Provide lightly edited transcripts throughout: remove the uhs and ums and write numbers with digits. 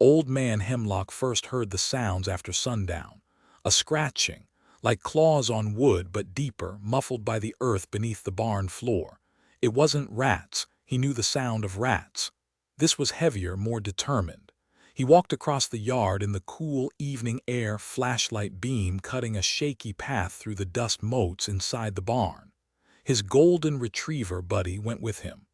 Old Man Hemlock first heard the sounds after sundown. A scratching, like claws on wood but deeper, muffled by the earth beneath the barn floor. It wasn't rats. He knew the sound of rats. This was heavier, more determined. He walked across the yard in the cool evening air, flashlight beam cutting a shaky path through the dust motes inside the barn. His golden retriever, Buddy, went with him.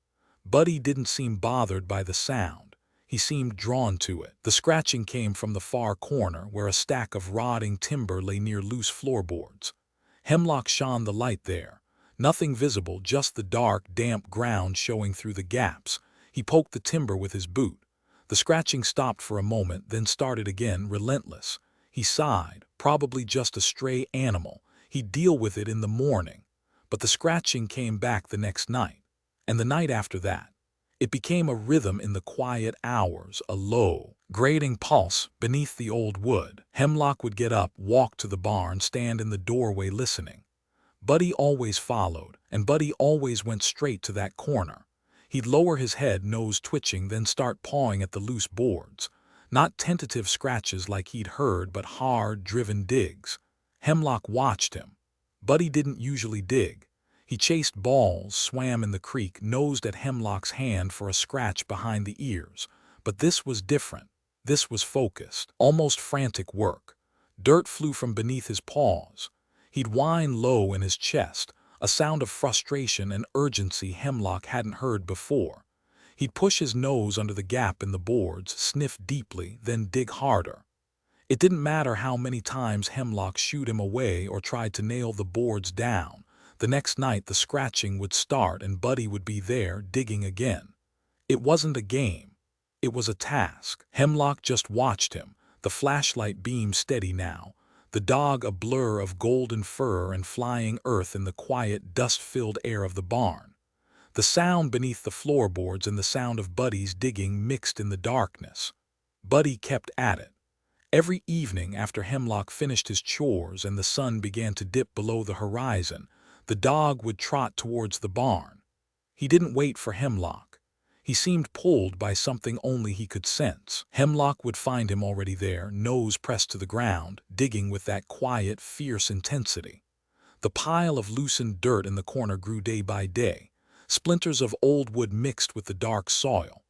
Buddy didn't seem bothered by the sound. He seemed drawn to it. The scratching came from the far corner, where a stack of rotting timber lay near loose floorboards. Hemlock shone the light there. Nothing visible, just the dark, damp ground showing through the gaps. He poked the timber with his boot. The scratching stopped for a moment, then started again, relentless. He sighed. Probably just a stray animal. He'd deal with it in the morning. But the scratching came back the next night, and the night after that. It became a rhythm in the quiet hours, a low, grating pulse beneath the old wood. Hemlock would get up, walk to the barn, stand in the doorway listening. Buddy always followed, and Buddy always went straight to that corner. He'd lower his head, nose twitching, then start pawing at the loose boards. Not tentative scratches like he'd heard, but hard, driven digs. Hemlock watched him. Buddy didn't usually dig. He chased balls, swam in the creek, nosed at Hemlock's hand for a scratch behind the ears. But this was different. This was focused, almost frantic work. Dirt flew from beneath his paws. He'd whine low in his chest, a sound of frustration and urgency Hemlock hadn't heard before. He'd push his nose under the gap in the boards, sniff deeply, then dig harder. It didn't matter how many times Hemlock shooed him away or tried to nail the boards down. The next night the scratching would start and Buddy would be there, digging again. It wasn't a game. It was a task. Hemlock just watched him, the flashlight beam steady now, the dog a blur of golden fur and flying earth in the quiet, dust-filled air of the barn. The sound beneath the floorboards and the sound of Buddy's digging mixed in the darkness. Buddy kept at it. Every evening after Hemlock finished his chores and the sun began to dip below the horizon, the dog would trot towards the barn. He didn't wait for Hemlock. He seemed pulled by something only he could sense. Hemlock would find him already there, nose pressed to the ground, digging with that quiet, fierce intensity. The pile of loosened dirt in the corner grew day by day. Splinters of old wood mixed with the dark soil.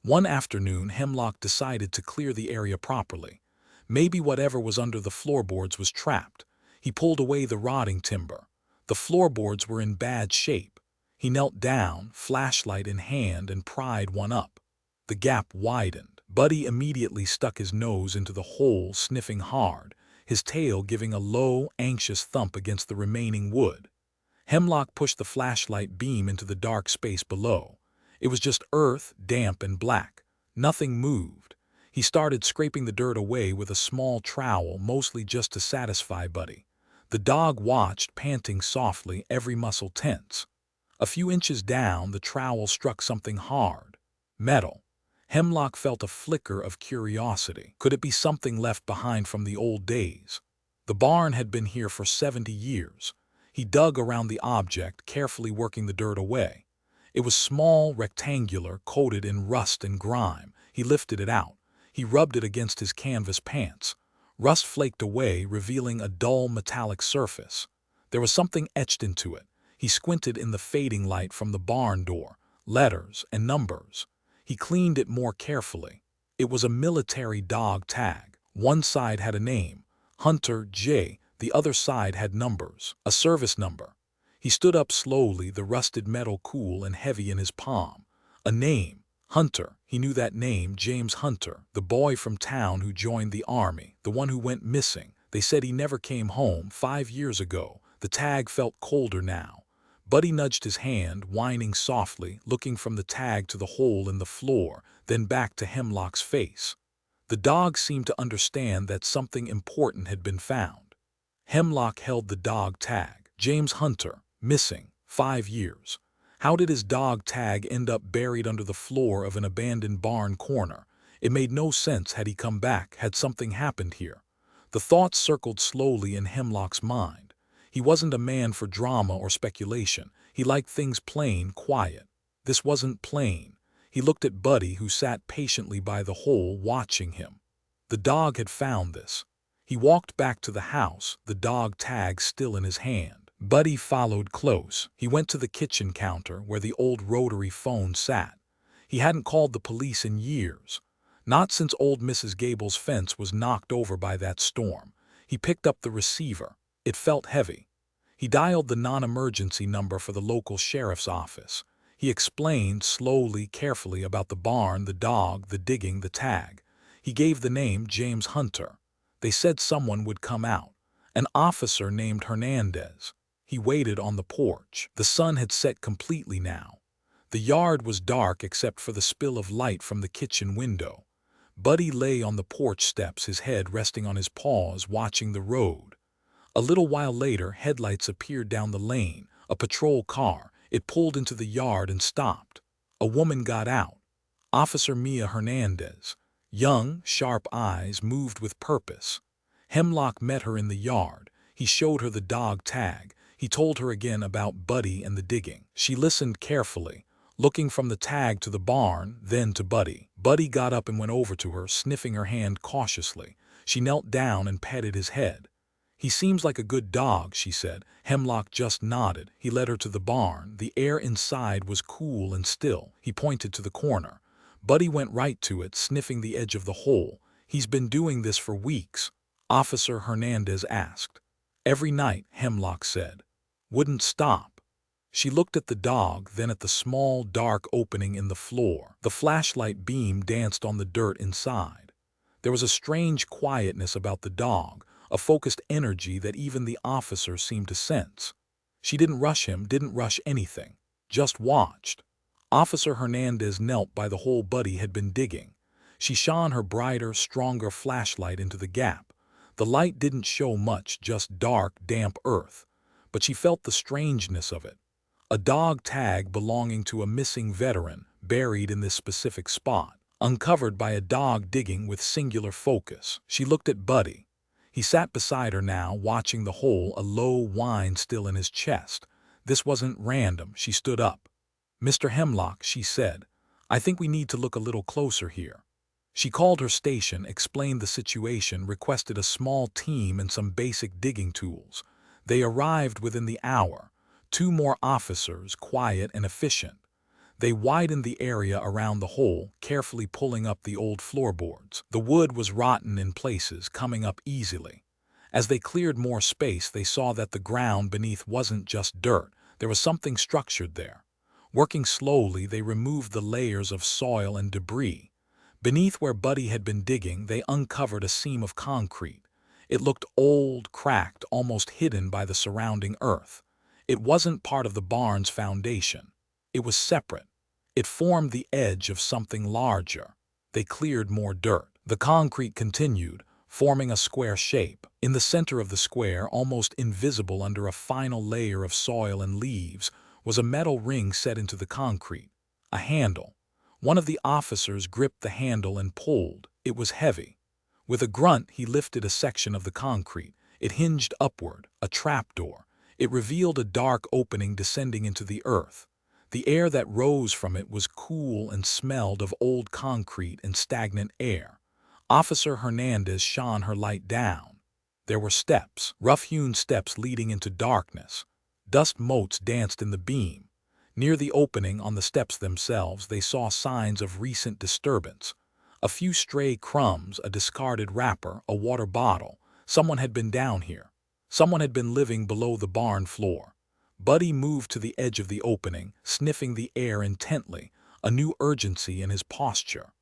One afternoon, Hemlock decided to clear the area properly. Maybe whatever was under the floorboards was trapped. He pulled away the rotting timber. The floorboards were in bad shape. He knelt down, flashlight in hand, and pried one up. The gap widened. Buddy immediately stuck his nose into the hole, sniffing hard, his tail giving a low, anxious thump against the remaining wood. Hemlock pushed the flashlight beam into the dark space below. It was just earth, damp and black. Nothing moved. He started scraping the dirt away with a small trowel, mostly just to satisfy Buddy. The dog watched, panting softly, every muscle tense. A few inches down, the trowel struck something hard. Metal. Hemlock felt a flicker of curiosity. Could it be something left behind from the old days? The barn had been here for 70 years. He dug around the object, carefully working the dirt away. It was small, rectangular, coated in rust and grime. He lifted it out. He rubbed it against his canvas pants. Rust flaked away, revealing a dull metallic surface. There was something etched into it. He squinted in the fading light from the barn door. Letters and numbers. He cleaned it more carefully. It was a military dog tag. One side had a name, Hunter J. The other side had numbers, a service number. He stood up slowly, the rusted metal cool and heavy in his palm. A name. Hunter. He knew that name, James Hunter, the boy from town who joined the army, the one who went missing. They said he never came home 5 years ago. The tag felt colder now. Buddy nudged his hand, whining softly, looking from the tag to the hole in the floor, then back to Hemlock's face. The dog seemed to understand that something important had been found. Hemlock held the dog tag. James Hunter, missing, 5 years. How did his dog tag end up buried under the floor of an abandoned barn corner? It made no sense. Had he come back? Had something happened here? The thoughts circled slowly in Hemlock's mind. He wasn't a man for drama or speculation. He liked things plain, quiet. This wasn't plain. He looked at Buddy, who sat patiently by the hole watching him. The dog had found this. He walked back to the house, the dog tag still in his hand. Buddy followed close. He went to the kitchen counter where the old rotary phone sat. He hadn't called the police in years. Not since old Mrs. Gable's fence was knocked over by that storm. He picked up the receiver. It felt heavy. He dialed the non-emergency number for the local sheriff's office. He explained slowly, carefully about the barn, the dog, the digging, the tag. He gave the name James Hunter. They said someone would come out. An officer named Hernandez. He waited on the porch. The sun had set completely now. The yard was dark except for the spill of light from the kitchen window. Buddy lay on the porch steps, his head resting on his paws, watching the road. A little while later, headlights appeared down the lane, a patrol car. It pulled into the yard and stopped. A woman got out. Officer Mia Hernandez. Young, sharp eyes, moved with purpose. Hemlock met her in the yard. He showed her the dog tag. He told her again about Buddy and the digging. She listened carefully, looking from the tag to the barn, then to Buddy. Buddy got up and went over to her, sniffing her hand cautiously. She knelt down and patted his head. "He seems like a good dog," she said. Hemlock just nodded. He led her to the barn. The air inside was cool and still. He pointed to the corner. Buddy went right to it, sniffing the edge of the hole. "He's been doing this for weeks?" Officer Hernandez asked. "Every night," Hemlock said. "Wouldn't stop." She looked at the dog, then at the small, dark opening in the floor. The flashlight beam danced on the dirt inside. There was a strange quietness about the dog, a focused energy that even the officer seemed to sense. She didn't rush him, didn't rush anything, just watched. Officer Hernandez knelt by the hole Buddy had been digging. She shone her brighter, stronger flashlight into the gap. The light didn't show much, just dark, damp earth. But she felt the strangeness of it. A dog tag belonging to a missing veteran, buried in this specific spot, uncovered by a dog digging with singular focus. She looked at Buddy. He sat beside her now, watching the hole, a low whine still in his chest. This wasn't random. She stood up. "Mr. Hemlock," she said, "I think we need to look a little closer here." She called her station, explained the situation, requested a small team and some basic digging tools. They arrived within the hour. 2 more officers, quiet and efficient. They widened the area around the hole, carefully pulling up the old floorboards. The wood was rotten in places, coming up easily. As they cleared more space, they saw that the ground beneath wasn't just dirt. There was something structured there. Working slowly, they removed the layers of soil and debris. Beneath where Buddy had been digging, they uncovered a seam of concrete. It looked old, cracked, almost hidden by the surrounding earth. It wasn't part of the barn's foundation. It was separate. It formed the edge of something larger. They cleared more dirt. The concrete continued, forming a square shape. In the center of the square, almost invisible under a final layer of soil and leaves, was a metal ring set into the concrete. A handle. One of the officers gripped the handle and pulled. It was heavy. With a grunt, he lifted a section of the concrete. It hinged upward, a trapdoor. It revealed a dark opening descending into the earth. The air that rose from it was cool and smelled of old concrete and stagnant air. Officer Hernandez shone her light down. There were steps, rough-hewn steps leading into darkness. Dust motes danced in the beam. Near the opening, on the steps themselves, they saw signs of recent disturbance. A few stray crumbs, a discarded wrapper, a water bottle. Someone had been down here. Someone had been living below the barn floor. Buddy moved to the edge of the opening, sniffing the air intently, a new urgency in his posture.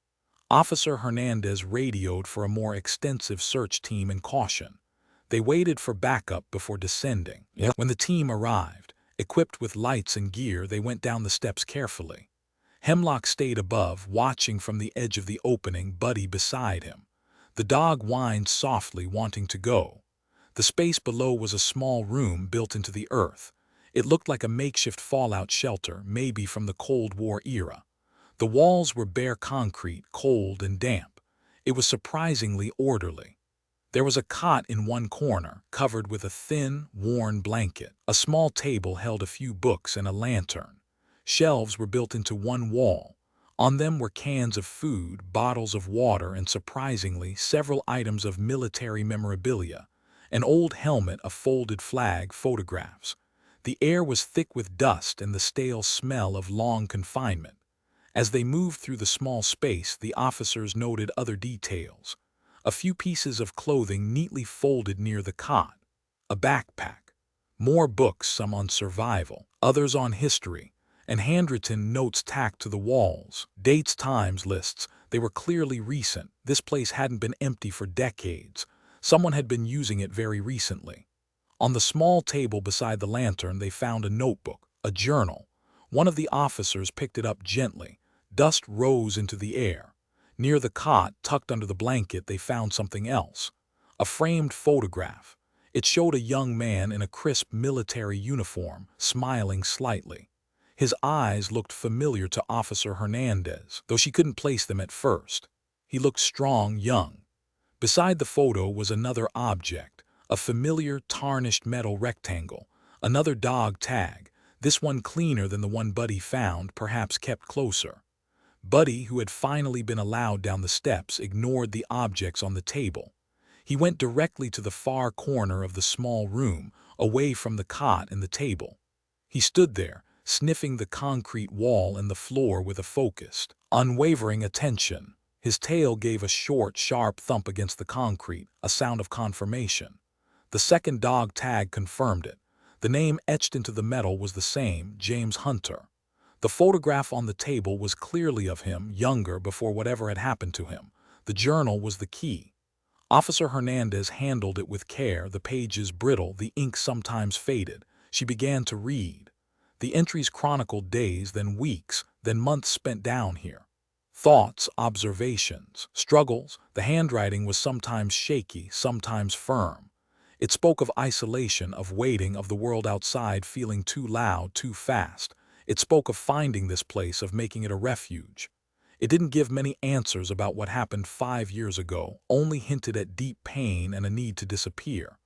Officer Hernandez radioed for a more extensive search team and caution. They waited for backup before descending. When the team arrived, equipped with lights and gear, they went down the steps carefully. Hemlock stayed above, watching from the edge of the opening, Buddy beside him. The dog whined softly, wanting to go. The space below was a small room built into the earth. It looked like a makeshift fallout shelter, maybe from the Cold War era. The walls were bare concrete, cold and damp. It was surprisingly orderly. There was a cot in one corner, covered with a thin, worn blanket. A small table held a few books and a lantern. Shelves were built into one wall. On them were cans of food, bottles of water, and surprisingly, several items of military memorabilia, an old helmet, a folded flag, photographs. The air was thick with dust and the stale smell of long confinement. As they moved through the small space, the officers noted other details. A few pieces of clothing neatly folded near the cot, a backpack, more books, some on survival, others on history, and handwritten notes tacked to the walls. Dates, times, lists. They were clearly recent. This place hadn't been empty for decades. Someone had been using it very recently. On the small table beside the lantern, they found a notebook, a journal. One of the officers picked it up gently. Dust rose into the air. Near the cot, tucked under the blanket, they found something else. A framed photograph. It showed a young man in a crisp military uniform, smiling slightly. His eyes looked familiar to Officer Hernandez, though she couldn't place them at first. He looked strong, young. Beside the photo was another object, a familiar tarnished metal rectangle, another dog tag, this one cleaner than the one Buddy found, perhaps kept closer. Buddy, who had finally been allowed down the steps, ignored the objects on the table. He went directly to the far corner of the small room, away from the cot and the table. He stood there, sniffing the concrete wall and the floor with a focused, unwavering attention. His tail gave a short, sharp thump against the concrete, a sound of confirmation. The second dog tag confirmed it. The name etched into the metal was the same, James Hunter. The photograph on the table was clearly of him, younger, before whatever had happened to him. The journal was the key. Officer Hernandez handled it with care, the pages brittle, the ink sometimes faded. She began to read. The entries chronicled days, then weeks, then months spent down here. Thoughts, observations, struggles. The handwriting was sometimes shaky, sometimes firm. It spoke of isolation, of waiting, of the world outside feeling too loud, too fast. It spoke of finding this place, of making it a refuge. It didn't give many answers about what happened 5 years ago, only hinted at deep pain and a need to disappear.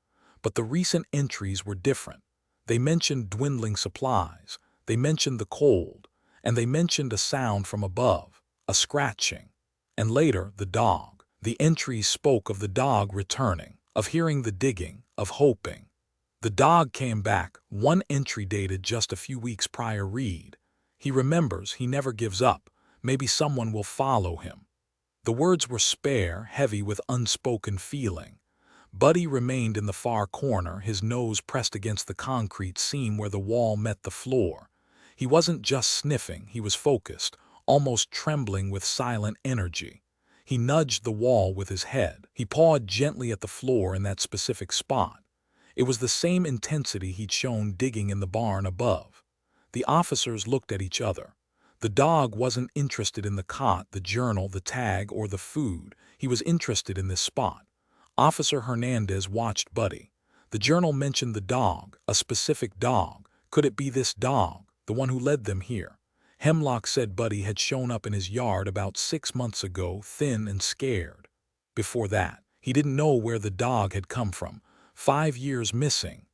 But the recent entries were different. They mentioned dwindling supplies, they mentioned the cold, and they mentioned a sound from above, a scratching. And later, the dog. The entries spoke of the dog returning, of hearing the digging, of hoping. The dog came back, one entry dated just a few weeks prior read. He remembers, he never gives up, maybe someone will follow him. The words were spare, heavy with unspoken feeling. Buddy remained in the far corner, his nose pressed against the concrete seam where the wall met the floor. He wasn't just sniffing, he was focused, almost trembling with silent energy. He nudged the wall with his head. He pawed gently at the floor in that specific spot. It was the same intensity he'd shown digging in the barn above. The officers looked at each other. The dog wasn't interested in the cot, the journal, the tag, or the food. He was interested in this spot. Officer Hernandez watched Buddy. The journal mentioned the dog, a specific dog. Could it be this dog, the one who led them here? Hemlock said Buddy had shown up in his yard about 6 months ago, thin and scared. Before that, he didn't know where the dog had come from. 5 years missing.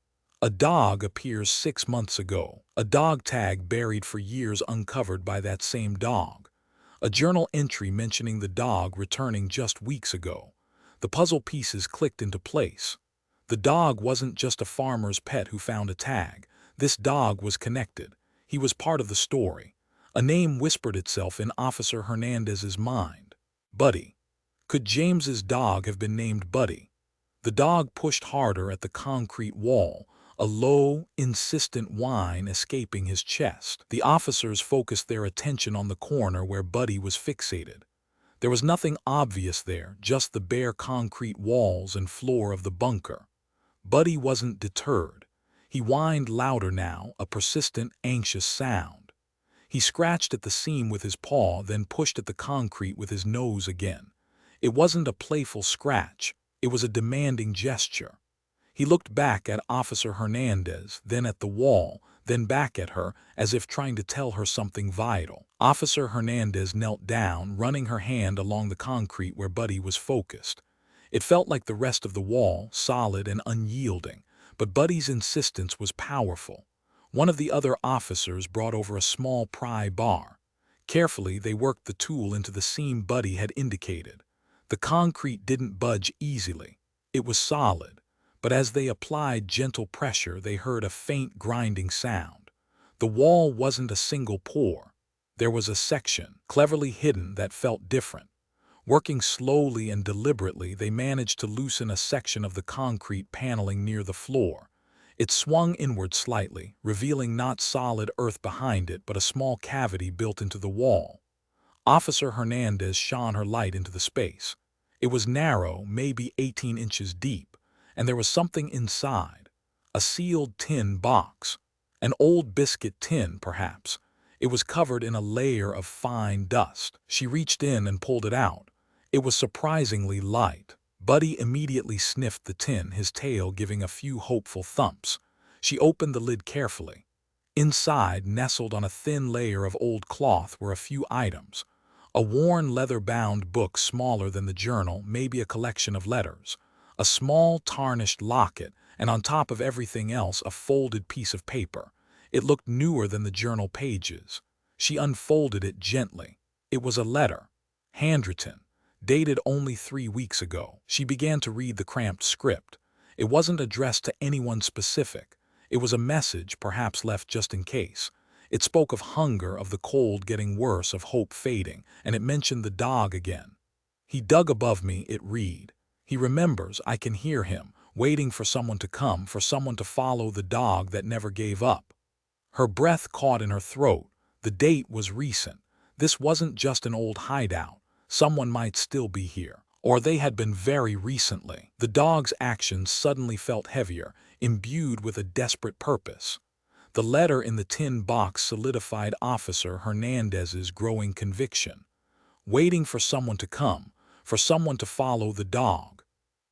A dog appears 6 months ago. A dog tag buried for years uncovered by that same dog. A journal entry mentioning the dog returning just weeks ago. The puzzle pieces clicked into place. The dog wasn't just a farmer's pet who found a tag. This dog was connected. He was part of the story. A name whispered itself in Officer Hernandez's mind. Buddy. Could James's dog have been named Buddy? The dog pushed harder at the concrete wall, a low, insistent whine escaping his chest. The officers focused their attention on the corner where Buddy was fixated. There was nothing obvious there, just the bare concrete walls and floor of the bunker. Buddy wasn't deterred. He whined louder now, a persistent, anxious sound. He scratched at the seam with his paw, then pushed at the concrete with his nose again. It wasn't a playful scratch. It was a demanding gesture. He looked back at Officer Hernandez, then at the wall, then back at her, as if trying to tell her something vital. Officer Hernandez knelt down, running her hand along the concrete where Buddy was focused. It felt like the rest of the wall, solid and unyielding, but Buddy's insistence was powerful. One of the other officers brought over a small pry bar. Carefully, they worked the tool into the seam Buddy had indicated. The concrete didn't budge easily. It was solid, but as they applied gentle pressure, they heard a faint grinding sound. The wall wasn't a single pore. There was a section, cleverly hidden, that felt different. Working slowly and deliberately, they managed to loosen a section of the concrete paneling near the floor. It swung inward slightly, revealing not solid earth behind it, but a small cavity built into the wall. Officer Hernandez shone her light into the space. It was narrow, maybe 18 inches deep, and there was something inside. A sealed tin box. An old biscuit tin, perhaps. It was covered in a layer of fine dust. She reached in and pulled it out. It was surprisingly light. Buddy immediately sniffed the tin, his tail giving a few hopeful thumps. She opened the lid carefully. Inside, nestled on a thin layer of old cloth, were a few items. A worn leather-bound book smaller than the journal, maybe a collection of letters. A small tarnished locket, and on top of everything else a folded piece of paper. It looked newer than the journal pages. She unfolded it gently. It was a letter, handwritten, dated only 3 weeks ago. She began to read the cramped script. It wasn't addressed to anyone specific. It was a message, perhaps left just in case. It spoke of hunger, of the cold getting worse, of hope fading, and it mentioned the dog again. "He dug above me," it read. "He remembers, I can hear him, waiting for someone to come, for someone to follow the dog that never gave up." Her breath caught in her throat. The date was recent. This wasn't just an old hideout. Someone might still be here. Or they had been very recently. The dog's actions suddenly felt heavier, imbued with a desperate purpose. The letter in the tin box solidified Officer Hernandez's growing conviction. Waiting for someone to come, for someone to follow the dog.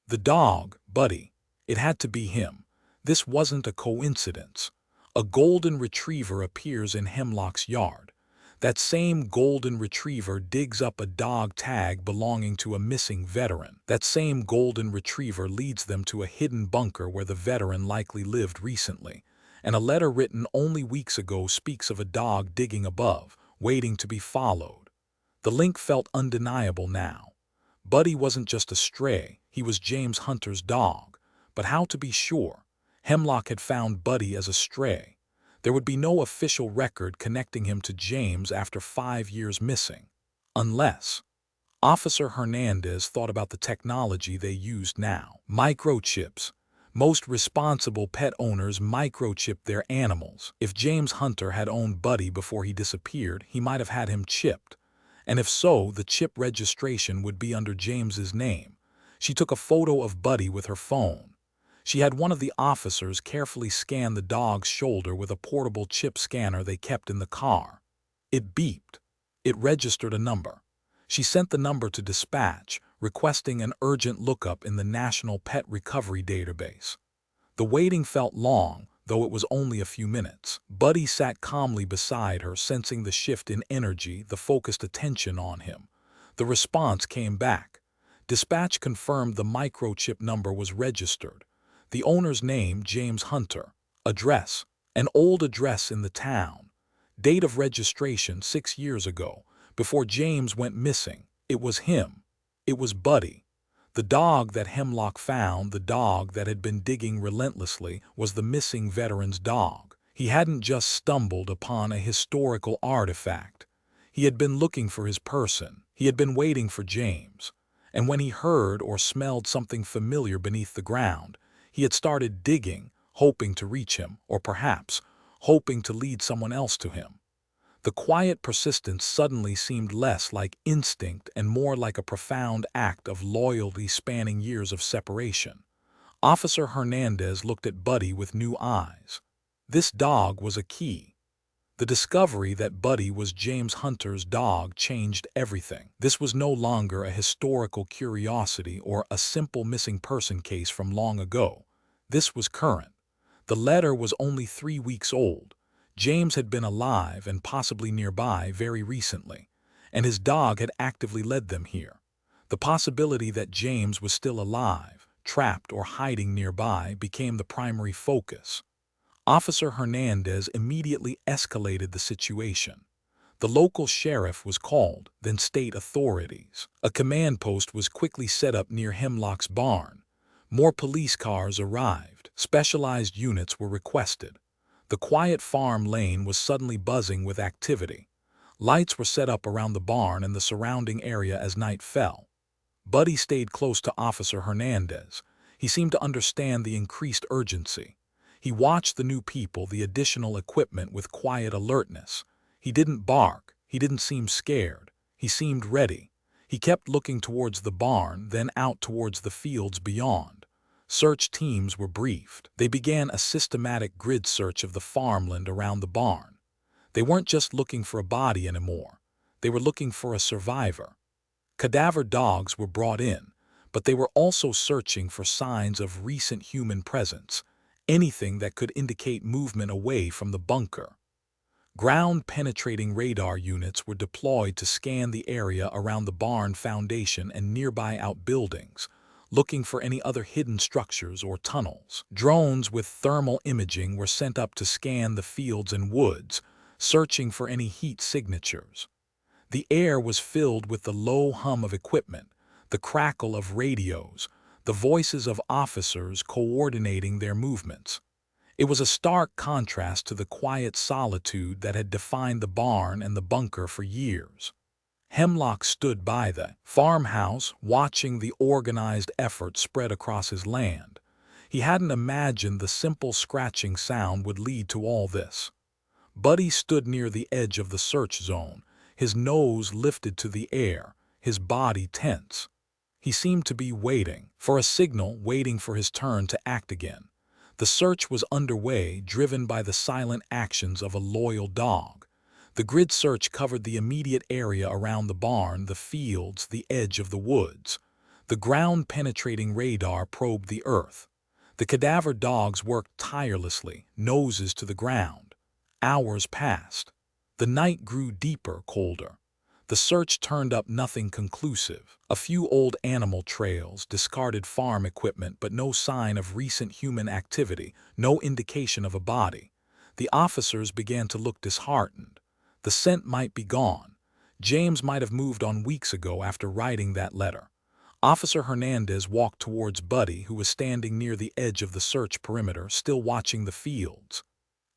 The dog, Buddy. It had to be him. This wasn't a coincidence. A golden retriever appears in Hemlock's yard. That same golden retriever digs up a dog tag belonging to a missing veteran. That same golden retriever leads them to a hidden bunker where the veteran likely lived recently. And a letter written only weeks ago speaks of a dog digging above, waiting to be followed. The link felt undeniable now. Buddy wasn't just a stray, he was James Hunter's dog. But how to be sure? Hemlock had found Buddy as a stray. There would be no official record connecting him to James after 5 years missing. Unless Officer Hernandez thought about the technology they used now. Microchips. Most responsible pet owners microchip their animals. If James Hunter had owned Buddy before he disappeared, he might have had him chipped. And if so, the chip registration would be under James's name. She took a photo of Buddy with her phone. She had one of the officers carefully scan the dog's shoulder with a portable chip scanner they kept in the car. It beeped. It registered a number. She sent the number to dispatch, requesting an urgent lookup in the National Pet Recovery Database. The waiting felt long, though it was only a few minutes. Buddy sat calmly beside her, sensing the shift in energy, the focused attention on him. The response came back. Dispatch confirmed the microchip number was registered. The owner's name, James Hunter. Address, an old address in the town. Date of registration 6 years ago, before James went missing. It was him. It was Buddy. The dog that Hemlock found, the dog that had been digging relentlessly, was the missing veteran's dog. He hadn't just stumbled upon a historical artifact. He had been looking for his person. He had been waiting for James. And when he heard or smelled something familiar beneath the ground, he had started digging, hoping to reach him, or perhaps hoping to lead someone else to him. The quiet persistence suddenly seemed less like instinct and more like a profound act of loyalty spanning years of separation. Officer Hernandez looked at Buddy with new eyes. This dog was a key. The discovery that Buddy was James Hunter's dog changed everything. This was no longer a historical curiosity or a simple missing person case from long ago. This was current. The letter was only 3 weeks old. James had been alive and possibly nearby very recently, and his dog had actively led them here. The possibility that James was still alive, trapped or hiding nearby, became the primary focus. Officer Hernandez immediately escalated the situation. The local sheriff was called, then state authorities. A command post was quickly set up near Hemlock's barn. More police cars arrived. Specialized units were requested. The quiet farm lane was suddenly buzzing with activity. Lights were set up around the barn and the surrounding area as night fell. Buddy stayed close to Officer Hernandez. He seemed to understand the increased urgency. He watched the new people, the additional equipment with quiet alertness. He didn't bark. He didn't seem scared. He seemed ready. He kept looking towards the barn, then out towards the fields beyond. Search teams were briefed. They began a systematic grid search of the farmland around the barn. They weren't just looking for a body anymore. They were looking for a survivor. Cadaver dogs were brought in, but they were also searching for signs of recent human presence, anything that could indicate movement away from the bunker. Ground-penetrating radar units were deployed to scan the area around the barn foundation and nearby outbuildings, looking for any other hidden structures or tunnels. Drones with thermal imaging were sent up to scan the fields and woods, searching for any heat signatures. The air was filled with the low hum of equipment, the crackle of radios, the voices of officers coordinating their movements. It was a stark contrast to the quiet solitude that had defined the barn and the bunker for years. Hemlock stood by the farmhouse, watching the organized effort spread across his land. He hadn't imagined the simple scratching sound would lead to all this. Buddy stood near the edge of the search zone, his nose lifted to the air, his body tense. He seemed to be waiting for a signal, waiting for his turn to act again. The search was underway, driven by the silent actions of a loyal dog. The grid search covered the immediate area around the barn, the fields, the edge of the woods. The ground-penetrating radar probed the earth. The cadaver dogs worked tirelessly, noses to the ground. Hours passed. The night grew deeper, colder. The search turned up nothing conclusive. A few old animal trails, discarded farm equipment, but no sign of recent human activity, no indication of a body. The officers began to look disheartened. The scent might be gone. James might have moved on weeks ago after writing that letter. Officer Hernandez walked towards Buddy, who was standing near the edge of the search perimeter, still watching the fields.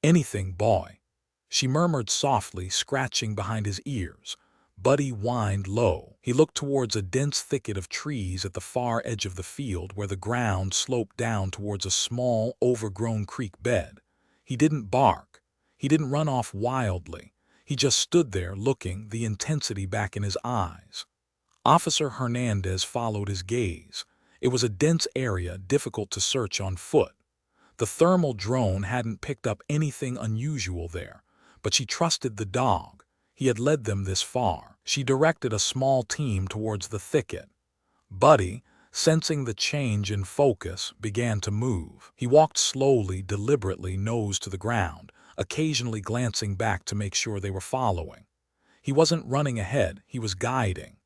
"Anything, boy," she murmured softly, scratching behind his ears. Buddy whined low. He looked towards a dense thicket of trees at the far edge of the field where the ground sloped down towards a small, overgrown creek bed. He didn't bark. He didn't run off wildly. He just stood there looking, the intensity back in his eyes. Officer Hernandez followed his gaze. It was a dense area, difficult to search on foot. The thermal drone hadn't picked up anything unusual there, but she trusted the dog. He had led them this far. She directed a small team towards the thicket. Buddy, sensing the change in focus, began to move. He walked slowly, deliberately, nose to the ground, occasionally glancing back to make sure they were following. He wasn't running ahead, he was guiding.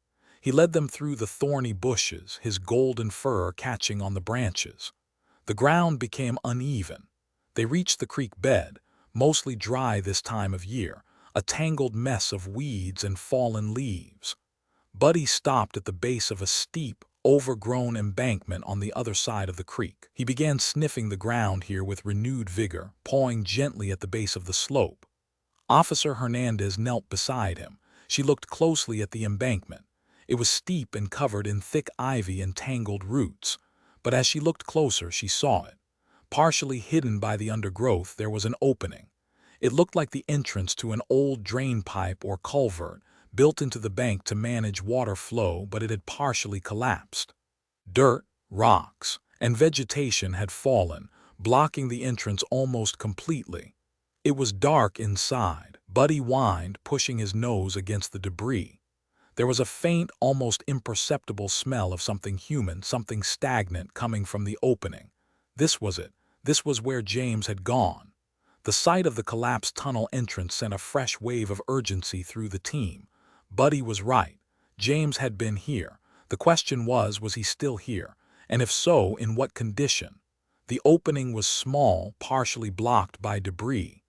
He led them through the thorny bushes, his golden fur catching on the branches. The ground became uneven. They reached the creek bed, mostly dry this time of year, a tangled mess of weeds and fallen leaves. Buddy stopped at the base of a steep, overgrown embankment on the other side of the creek. He began sniffing the ground here with renewed vigor, pawing gently at the base of the slope. Officer Hernandez knelt beside him. She looked closely at the embankment. It was steep and covered in thick ivy and tangled roots, but as she looked closer, she saw it. Partially hidden by the undergrowth, there was an opening. It looked like the entrance to an old drain pipe or culvert, built into the bank to manage water flow, but it had partially collapsed. Dirt, rocks, and vegetation had fallen, blocking the entrance almost completely. It was dark inside. Buddy whined, pushing his nose against the debris. There was a faint, almost imperceptible smell of something human, something stagnant coming from the opening. This was it. This was where James had gone. The sight of the collapsed tunnel entrance sent a fresh wave of urgency through the team. Buddy was right. James had been here. The question was he still here? And if so, in what condition? The opening was small, partially blocked by debris.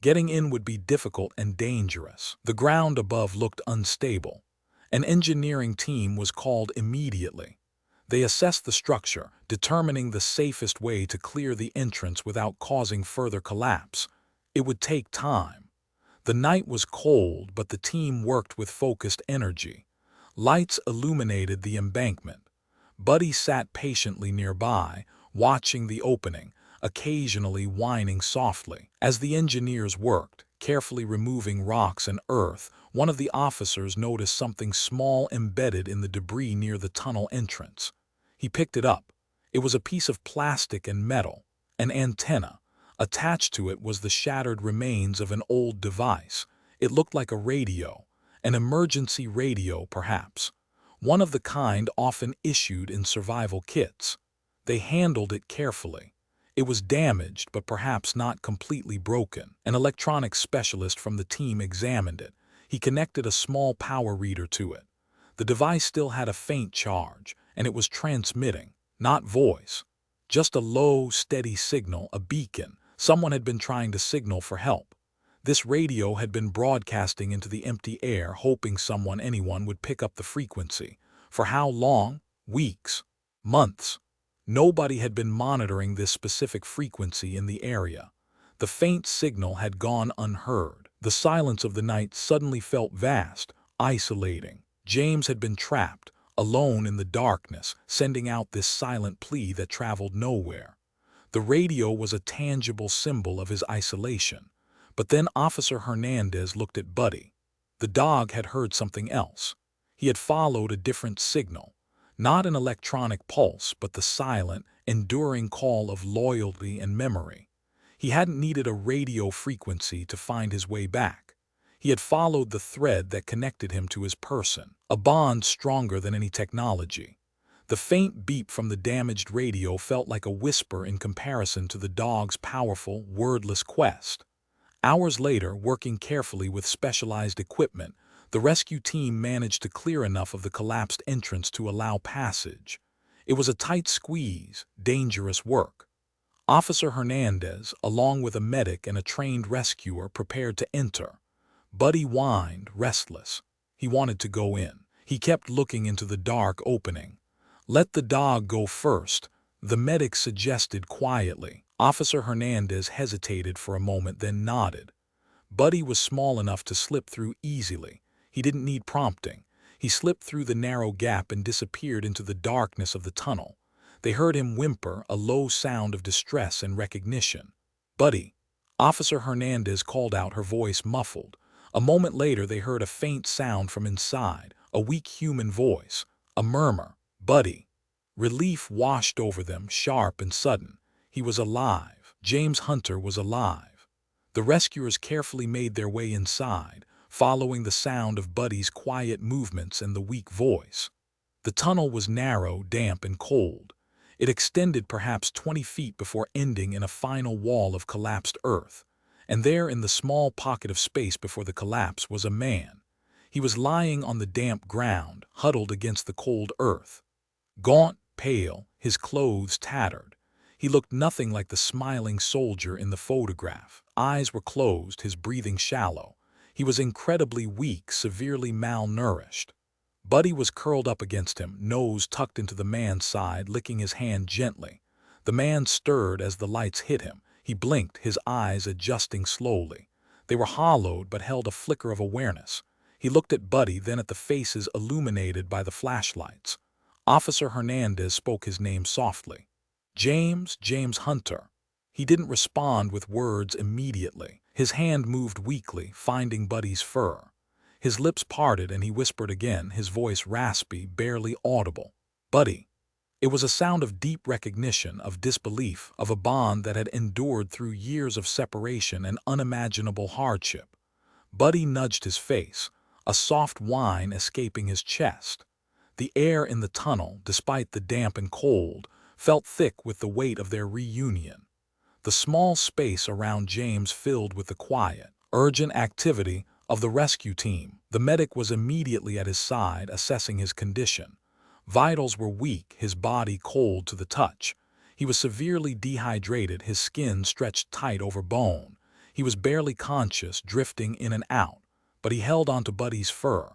Getting in would be difficult and dangerous. The ground above looked unstable. An engineering team was called immediately. They assessed the structure, determining the safest way to clear the entrance without causing further collapse. It would take time. The night was cold, but the team worked with focused energy. Lights illuminated the embankment. Buddy sat patiently nearby, watching the opening, occasionally whining softly. As the engineers worked, carefully removing rocks and earth, one of the officers noticed something small embedded in the debris near the tunnel entrance. He picked it up. It was a piece of plastic and metal, an antenna. Attached to it was the shattered remains of an old device. It looked like a radio, an emergency radio perhaps, one of the kind often issued in survival kits. They handled it carefully. It was damaged, but perhaps not completely broken. An electronics specialist from the team examined it. He connected a small power reader to it. The device still had a faint charge, and it was transmitting, not voice. Just a low, steady signal, a beacon. Someone had been trying to signal for help. This radio had been broadcasting into the empty air, hoping anyone would pick up the frequency. For how long? Weeks. Months. Nobody had been monitoring this specific frequency in the area. The faint signal had gone unheard. The silence of the night suddenly felt vast, isolating. James had been trapped, alone in the darkness, sending out this silent plea that traveled nowhere. The radio was a tangible symbol of his isolation. But then Officer Hernandez looked at Buddy. The dog had heard something else. He had followed a different signal. Not an electronic pulse, but the silent, enduring call of loyalty and memory. He hadn't needed a radio frequency to find his way back. He had followed the thread that connected him to his person, a bond stronger than any technology. The faint beep from the damaged radio felt like a whisper in comparison to the dog's powerful, wordless quest. Hours later, working carefully with specialized equipment, the rescue team managed to clear enough of the collapsed entrance to allow passage. It was a tight squeeze, dangerous work. Officer Hernandez, along with a medic and a trained rescuer, prepared to enter. Buddy whined, restless. He wanted to go in. He kept looking into the dark opening. "Let the dog go first," the medic suggested quietly. Officer Hernandez hesitated for a moment, then nodded. Buddy was small enough to slip through easily. He didn't need prompting. He slipped through the narrow gap and disappeared into the darkness of the tunnel. They heard him whimper, a low sound of distress and recognition. "Buddy!" Officer Hernandez called out, her voice muffled. A moment later they heard a faint sound from inside, a weak human voice, a murmur. "Buddy!" Relief washed over them, sharp and sudden. He was alive. James Hunter was alive. The rescuers carefully made their way inside, following the sound of Buddy's quiet movements and the weak voice. The tunnel was narrow, damp, and cold. It extended perhaps 20 feet before ending in a final wall of collapsed earth. And there, in the small pocket of space before the collapse, was a man. He was lying on the damp ground, huddled against the cold earth. Gaunt, pale, his clothes tattered. He looked nothing like the smiling soldier in the photograph. Eyes were closed, his breathing shallow. He was incredibly weak, severely malnourished. Buddy was curled up against him, nose tucked into the man's side, licking his hand gently. The man stirred as the lights hit him. He blinked, his eyes adjusting slowly. They were hollowed but held a flicker of awareness. He looked at Buddy, then at the faces illuminated by the flashlights. Officer Hernandez spoke his name softly. "James Hunter." He didn't respond with words immediately. His hand moved weakly, finding Buddy's fur. His lips parted and he whispered again, his voice raspy, barely audible. "Buddy." It was a sound of deep recognition, of disbelief, of a bond that had endured through years of separation and unimaginable hardship. Buddy nudged his face, a soft whine escaping his chest. The air in the tunnel, despite the damp and cold, felt thick with the weight of their reunion. The small space around James filled with the quiet, urgent activity of the rescue team. The medic was immediately at his side, assessing his condition. Vitals were weak, his body cold to the touch. He was severely dehydrated, his skin stretched tight over bone. He was barely conscious, drifting in and out, but he held onto Buddy's fur.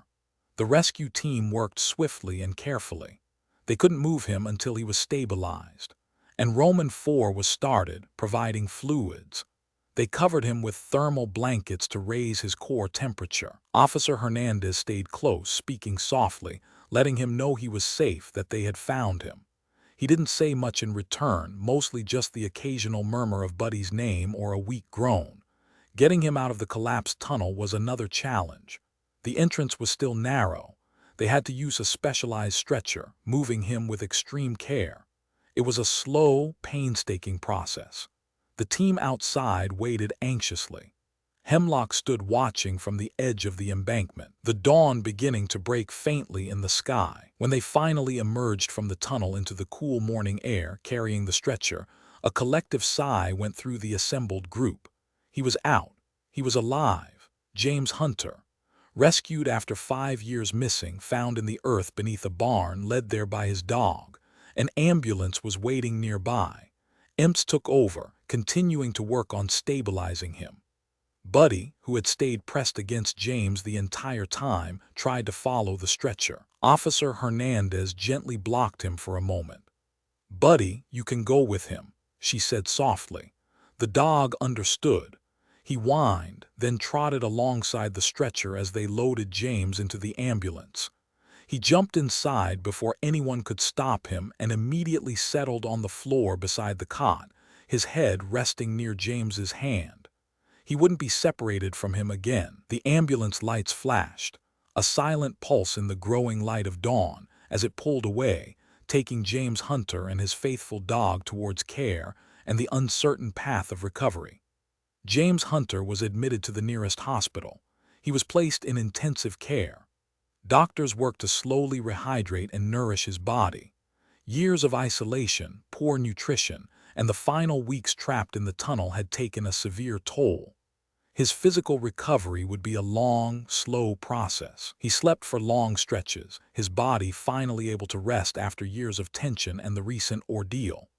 The rescue team worked swiftly and carefully. They couldn't move him until he was stabilized, and Roman 4 was started, providing fluids. They covered him with thermal blankets to raise his core temperature. Officer Hernandez stayed close, speaking softly, letting him know he was safe, that they had found him. He didn't say much in return, mostly just the occasional murmur of Buddy's name or a weak groan. Getting him out of the collapsed tunnel was another challenge. The entrance was still narrow. They had to use a specialized stretcher, moving him with extreme care. It was a slow, painstaking process. The team outside waited anxiously. Hemlock stood watching from the edge of the embankment, the dawn beginning to break faintly in the sky. When they finally emerged from the tunnel into the cool morning air, carrying the stretcher, a collective sigh went through the assembled group. He was out. He was alive. James Hunter, rescued after 5 years missing, found in the earth beneath a barn, led there by his dog. An ambulance was waiting nearby. EMS took over, continuing to work on stabilizing him. Buddy, who had stayed pressed against James the entire time, tried to follow the stretcher. Officer Hernandez gently blocked him for a moment. "Buddy, you can go with him," she said softly. The dog understood. He whined, then trotted alongside the stretcher as they loaded James into the ambulance. He jumped inside before anyone could stop him and immediately settled on the floor beside the cot, his head resting near James's hand. He wouldn't be separated from him again. The ambulance lights flashed, a silent pulse in the growing light of dawn, as it pulled away, taking James Hunter and his faithful dog towards care and the uncertain path of recovery. James Hunter was admitted to the nearest hospital. He was placed in intensive care. Doctors worked to slowly rehydrate and nourish his body. Years of isolation, poor nutrition, and the final weeks trapped in the tunnel had taken a severe toll. His physical recovery would be a long, slow process. He slept for long stretches, his body finally able to rest after years of tension and the recent ordeal.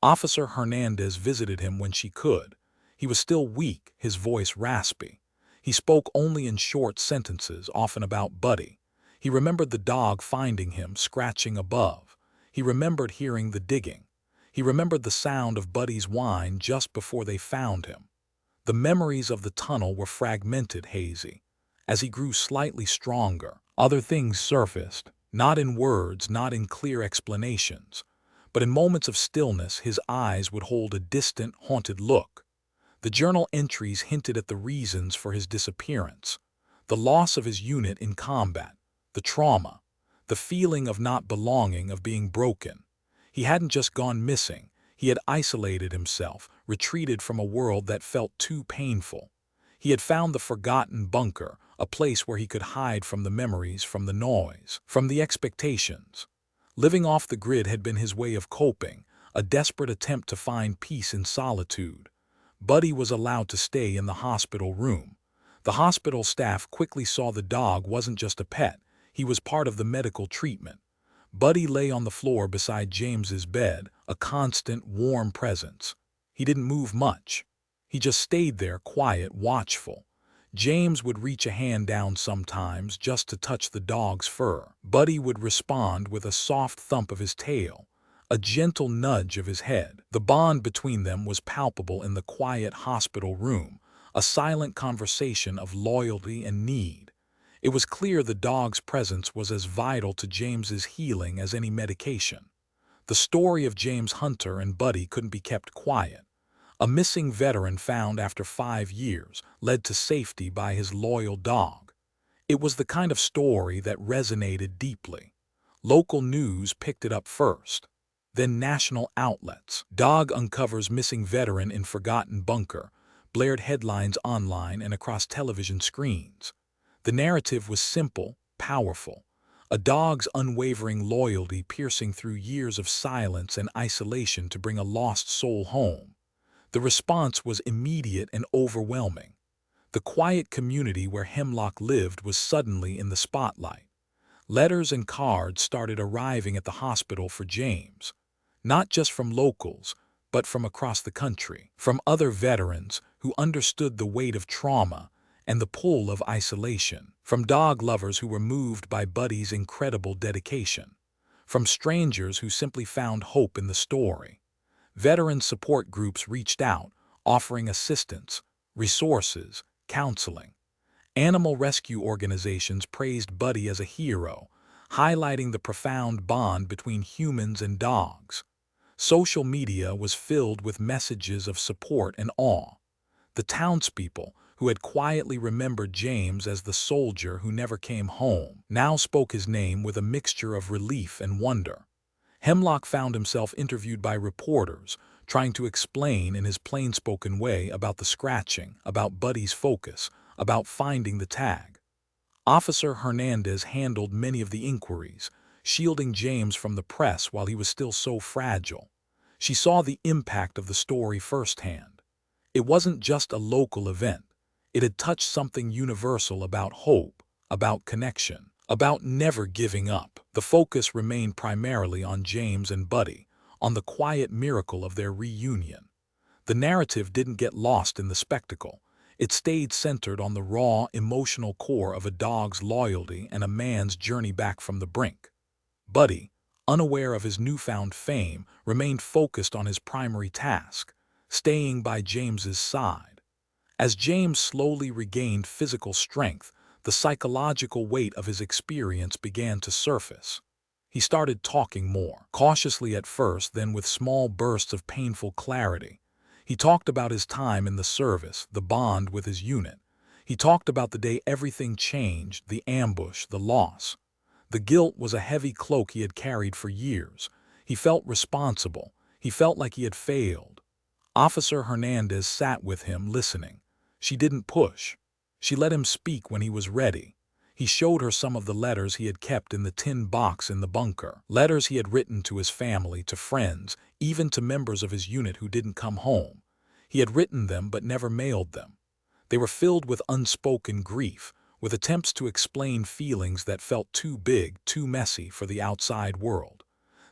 Officer Hernandez visited him when she could. He was still weak, his voice raspy. He spoke only in short sentences, often about Buddy. He remembered the dog finding him, scratching above. He remembered hearing the digging. He remembered the sound of Buddy's whine just before they found him. The memories of the tunnel were fragmented, hazy. As he grew slightly stronger, other things surfaced, not in words, not in clear explanations, but in moments of stillness his eyes would hold a distant, haunted look. The journal entries hinted at the reasons for his disappearance: the loss of his unit in combat, the trauma, the feeling of not belonging, of being broken. He hadn't just gone missing, he had isolated himself, retreated from a world that felt too painful. He had found the forgotten bunker, a place where he could hide from the memories, from the noise, from the expectations. Living off the grid had been his way of coping, a desperate attempt to find peace in solitude. Buddy was allowed to stay in the hospital room. The hospital staff quickly saw the dog wasn't just a pet, he was part of the medical treatment. Buddy lay on the floor beside James's bed, a constant, warm presence. He didn't move much. He just stayed there, quiet, watchful. James would reach a hand down sometimes just to touch the dog's fur. Buddy would respond with a soft thump of his tail, a gentle nudge of his head. The bond between them was palpable in the quiet hospital room, a silent conversation of loyalty and need. It was clear the dog's presence was as vital to James's healing as any medication. The story of James Hunter and Buddy couldn't be kept quiet. A missing veteran found after 5 years, led to safety by his loyal dog. It was the kind of story that resonated deeply. Local news picked it up first. Then national outlets. "Dog uncovers missing veteran in forgotten bunker," blared headlines online and across television screens. The narrative was simple, powerful. A dog's unwavering loyalty piercing through years of silence and isolation to bring a lost soul home. The response was immediate and overwhelming. The quiet community where Hemlock lived was suddenly in the spotlight. Letters and cards started arriving at the hospital for James. Not just from locals, but from across the country. From other veterans, who understood the weight of trauma and the pull of isolation, from dog lovers who were moved by Buddy's incredible dedication, from strangers who simply found hope in the story. Veteran support groups reached out, offering assistance, resources, counseling. Animal rescue organizations praised Buddy as a hero, highlighting the profound bond between humans and dogs. Social media was filled with messages of support and awe. The townspeople, who had quietly remembered James as the soldier who never came home, now spoke his name with a mixture of relief and wonder. Hemlock found himself interviewed by reporters, trying to explain in his plain-spoken way about the scratching, about Buddy's focus, about finding the tag. Officer Hernandez handled many of the inquiries, shielding James from the press while he was still so fragile. She saw the impact of the story firsthand. It wasn't just a local event. It had touched something universal about hope, about connection, about never giving up. The focus remained primarily on James and Buddy, on the quiet miracle of their reunion. The narrative didn't get lost in the spectacle. It stayed centered on the raw, emotional core of a dog's loyalty and a man's journey back from the brink. Buddy, unaware of his newfound fame, remained focused on his primary task, staying by James's side. As James slowly regained physical strength, the psychological weight of his experience began to surface. He started talking more, cautiously at first, then with small bursts of painful clarity. He talked about his time in the service, the bond with his unit. He talked about the day everything changed, the ambush, the loss. The guilt was a heavy cloak he had carried for years. He felt responsible. He felt like he had failed. Officer Hernandez sat with him, listening. She didn't push. She let him speak when he was ready. He showed her some of the letters he had kept in the tin box in the bunker. Letters he had written to his family, to friends, even to members of his unit who didn't come home. He had written them but never mailed them. They were filled with unspoken grief, with attempts to explain feelings that felt too big, too messy for the outside world.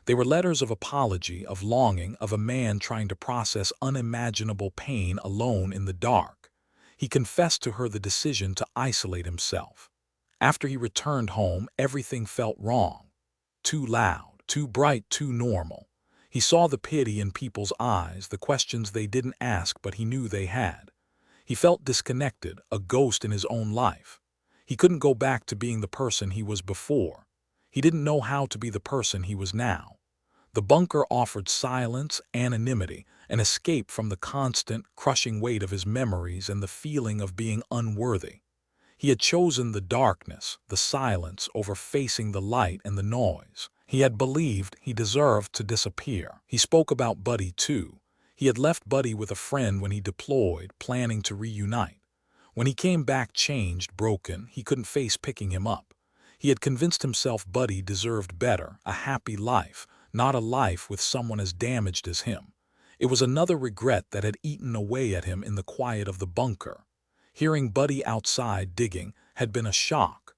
They were letters of apology, of longing, of a man trying to process unimaginable pain alone in the dark. He confessed to her the decision to isolate himself. After he returned home, everything felt wrong. Too loud, too bright, too normal. He saw the pity in people's eyes, the questions they didn't ask but he knew they had. He felt disconnected, a ghost in his own life. He couldn't go back to being the person he was before. He didn't know how to be the person he was now. The bunker offered silence, anonymity, an escape from the constant, crushing weight of his memories and the feeling of being unworthy. He had chosen the darkness, the silence, over facing the light and the noise. He had believed he deserved to disappear. He spoke about Buddy, too. He had left Buddy with a friend when he deployed, planning to reunite. When he came back changed, broken, he couldn't face picking him up. He had convinced himself Buddy deserved better, a happy life, not a life with someone as damaged as him. It was another regret that had eaten away at him in the quiet of the bunker. Hearing Buddy outside digging had been a shock,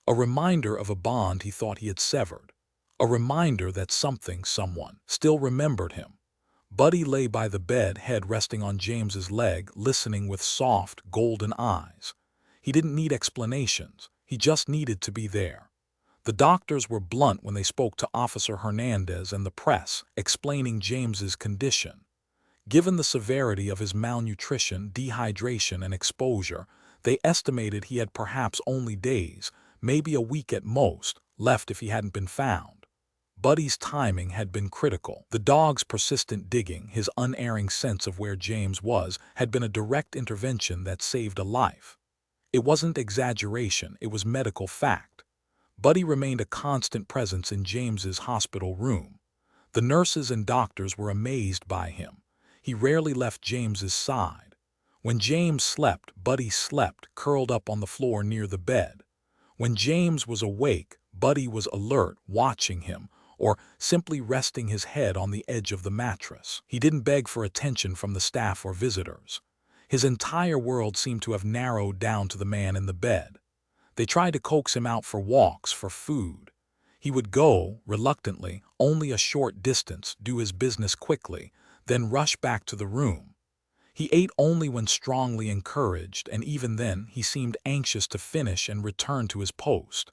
a reminder of a bond he thought he had severed, a reminder that something, someone, still remembered him. Buddy lay by the bed, head resting on James's leg, listening with soft, golden eyes. He didn't need explanations, he just needed to be there. The doctors were blunt when they spoke to Officer Hernandez and the press, explaining James's condition. Given the severity of his malnutrition, dehydration, and exposure, they estimated he had perhaps only days, maybe a week at most, left if he hadn't been found. Buddy's timing had been critical. The dog's persistent digging, his unerring sense of where James was, had been a direct intervention that saved a life. It wasn't exaggeration, it was medical fact. Buddy remained a constant presence in James's hospital room. The nurses and doctors were amazed by him. He rarely left James's side. When James slept, Buddy slept, curled up on the floor near the bed. When James was awake, Buddy was alert, watching him, or simply resting his head on the edge of the mattress. He didn't beg for attention from the staff or visitors. His entire world seemed to have narrowed down to the man in the bed. They tried to coax him out for walks, for food. He would go, reluctantly, only a short distance, do his business quickly, then rush back to the room. He ate only when strongly encouraged, and even then he seemed anxious to finish and return to his post.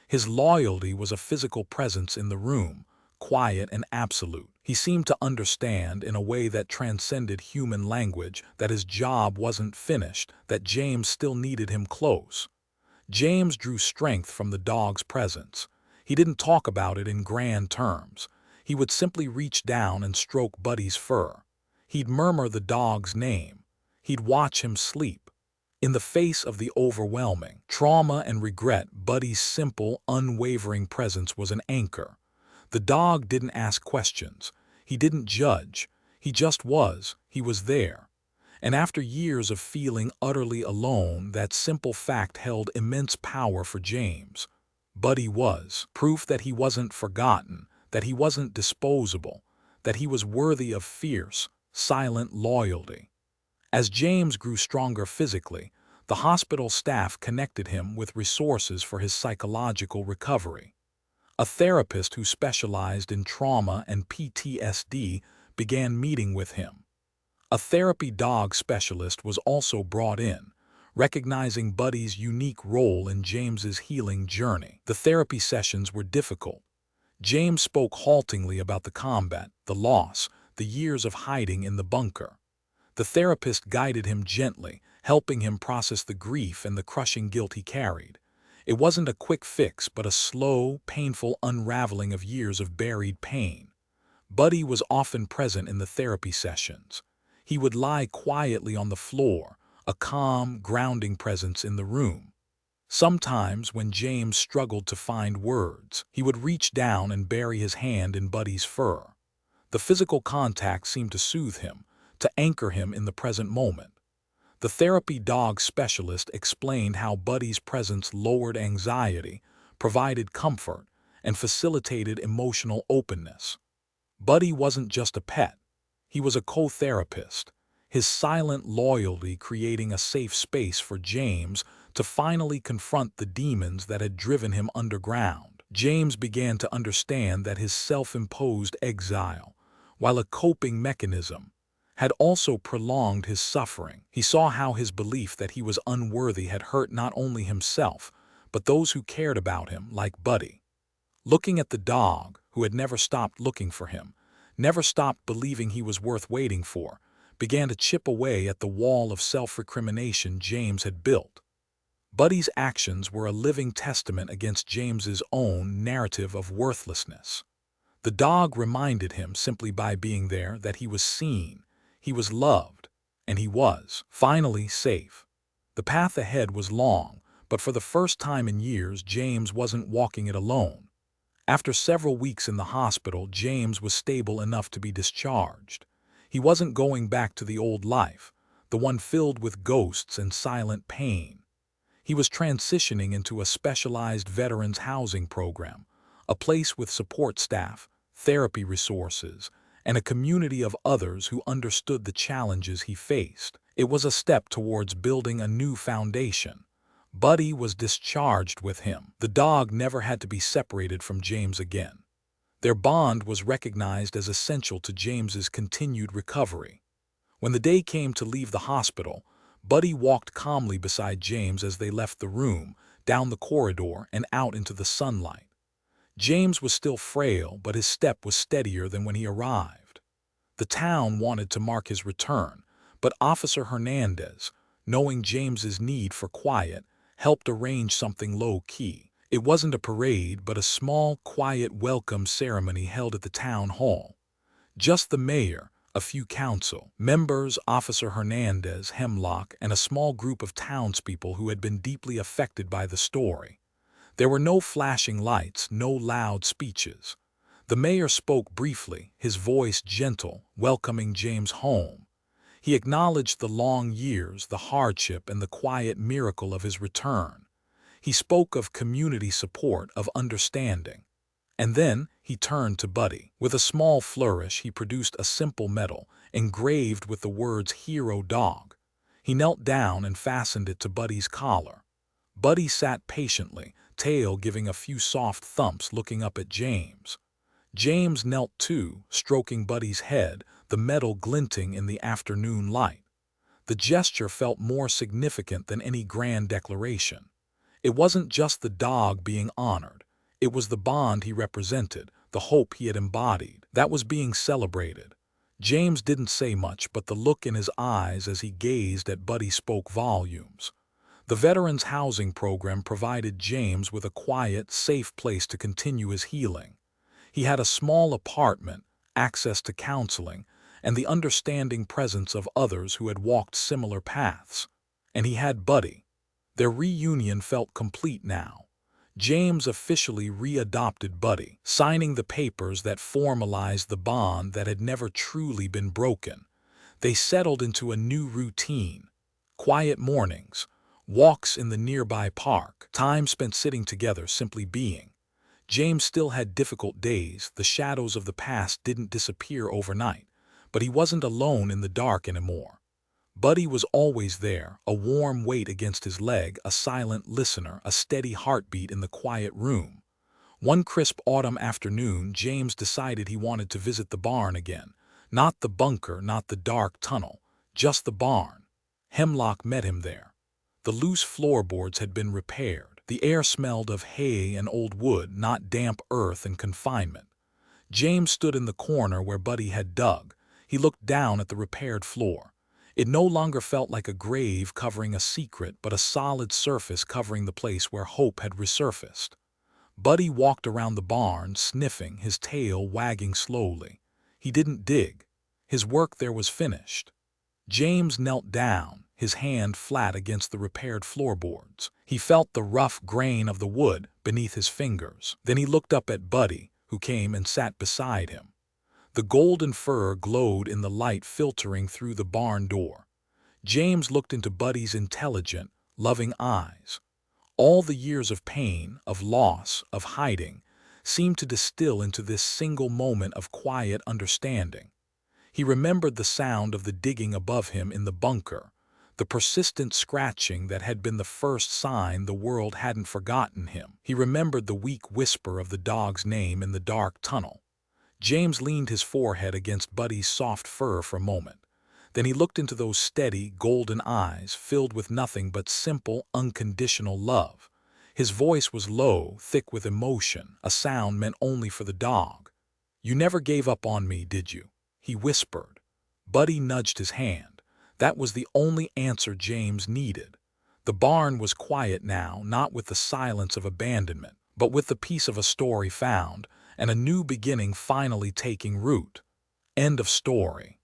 His loyalty was a physical presence in the room, quiet and absolute. He seemed to understand, in a way that transcended human language, that his job wasn't finished, that James still needed him close. James drew strength from the dog's presence. He didn't talk about it in grand terms. He would simply reach down and stroke Buddy's fur. He'd murmur the dog's name. He'd watch him sleep. In the face of the overwhelming trauma and regret, Buddy's simple, unwavering presence was an anchor. The dog didn't ask questions. He didn't judge. He just was. He was there. And after years of feeling utterly alone, that simple fact held immense power for James. Buddy was proof that he wasn't forgotten, that he wasn't disposable, that he was worthy of fierce, silent loyalty. As James grew stronger physically, the hospital staff connected him with resources for his psychological recovery. A therapist who specialized in trauma and PTSD began meeting with him. A therapy dog specialist was also brought in, recognizing Buddy's unique role in James's healing journey. The therapy sessions were difficult. James spoke haltingly about the combat, the loss, the years of hiding in the bunker. The therapist guided him gently, helping him process the grief and the crushing guilt he carried. It wasn't a quick fix, but a slow, painful unraveling of years of buried pain. Buddy was often present in the therapy sessions. He would lie quietly on the floor, a calm, grounding presence in the room. Sometimes, when James struggled to find words, he would reach down and bury his hand in Buddy's fur. The physical contact seemed to soothe him, to anchor him in the present moment. The therapy dog specialist explained how Buddy's presence lowered anxiety, provided comfort, and facilitated emotional openness. Buddy wasn't just a pet. He was a co-therapist, his silent loyalty creating a safe space for James to finally confront the demons that had driven him underground. James began to understand that his self-imposed exile, while a coping mechanism, had also prolonged his suffering. He saw how his belief that he was unworthy had hurt not only himself, but those who cared about him, like Buddy. Looking at the dog, who had never stopped looking for him, never stopped believing he was worth waiting for, began to chip away at the wall of self-recrimination James had built. Buddy's actions were a living testament against James's own narrative of worthlessness. The dog reminded him, simply by being there, that he was seen, he was loved, and he was, finally, safe. The path ahead was long, but for the first time in years, James wasn't walking it alone. After several weeks in the hospital, James was stable enough to be discharged. He wasn't going back to the old life, the one filled with ghosts and silent pain. He was transitioning into a specialized veterans housing program, a place with support staff, therapy resources, and a community of others who understood the challenges he faced. It was a step towards building a new foundation. Buddy was discharged with him. The dog never had to be separated from James again. Their bond was recognized as essential to James's continued recovery. When the day came to leave the hospital, Buddy walked calmly beside James as they left the room, down the corridor and out into the sunlight. James was still frail, but his step was steadier than when he arrived. The town wanted to mark his return, but Officer Hernandez, knowing James's need for quiet, helped arrange something low-key. It wasn't a parade, but a small, quiet welcome ceremony held at the town hall. Just the mayor, a few council members, Officer Hernandez, Hemlock, and a small group of townspeople who had been deeply affected by the story. There were no flashing lights, no loud speeches. The mayor spoke briefly, his voice gentle, welcoming James home. He acknowledged the long years, the hardship, and the quiet miracle of his return. He spoke of community support, of understanding. And then he turned to Buddy. With a small flourish, he produced a simple medal, engraved with the words "Hero Dog." He knelt down and fastened it to Buddy's collar. Buddy sat patiently, tail giving a few soft thumps, looking up at James. James knelt too, stroking Buddy's head, the medal glinting in the afternoon light. The gesture felt more significant than any grand declaration. It wasn't just the dog being honored. It was the bond he represented, the hope he had embodied, that was being celebrated. James didn't say much, but the look in his eyes as he gazed at Buddy spoke volumes. The Veterans Housing Program provided James with a quiet, safe place to continue his healing. He had a small apartment, access to counseling, and the understanding presence of others who had walked similar paths. And he had Buddy. Their reunion felt complete now. James officially readopted Buddy, signing the papers that formalized the bond that had never truly been broken. They settled into a new routine. Quiet mornings, walks in the nearby park, time spent sitting together simply being. James still had difficult days, the shadows of the past didn't disappear overnight, but he wasn't alone in the dark anymore. Buddy was always there, a warm weight against his leg, a silent listener, a steady heartbeat in the quiet room. One crisp autumn afternoon, James decided he wanted to visit the barn again. Not the bunker, not the dark tunnel, just the barn. Hemlock met him there. The loose floorboards had been repaired. The air smelled of hay and old wood, not damp earth and confinement. James stood in the corner where Buddy had dug. He looked down at the repaired floor. It no longer felt like a grave covering a secret, but a solid surface covering the place where hope had resurfaced. Buddy walked around the barn, sniffing, his tail wagging slowly. He didn't dig. His work there was finished. James knelt down, his hand flat against the repaired floorboards. He felt the rough grain of the wood beneath his fingers. Then he looked up at Buddy, who came and sat beside him. The golden fur glowed in the light filtering through the barn door. James looked into Buddy's intelligent, loving eyes. All the years of pain, of loss, of hiding, seemed to distill into this single moment of quiet understanding. He remembered the sound of the digging above him in the bunker, the persistent scratching that had been the first sign the world hadn't forgotten him. He remembered the weak whisper of the dog's name in the dark tunnel. James leaned his forehead against Buddy's soft fur for a moment. Then he looked into those steady, golden eyes filled with nothing but simple, unconditional love. His voice was low, thick with emotion, a sound meant only for the dog. "You never gave up on me, did you?" he whispered. Buddy nudged his hand. That was the only answer James needed. The barn was quiet now, not with the silence of abandonment, but with the peace of a story found, and a new beginning finally taking root. End of story.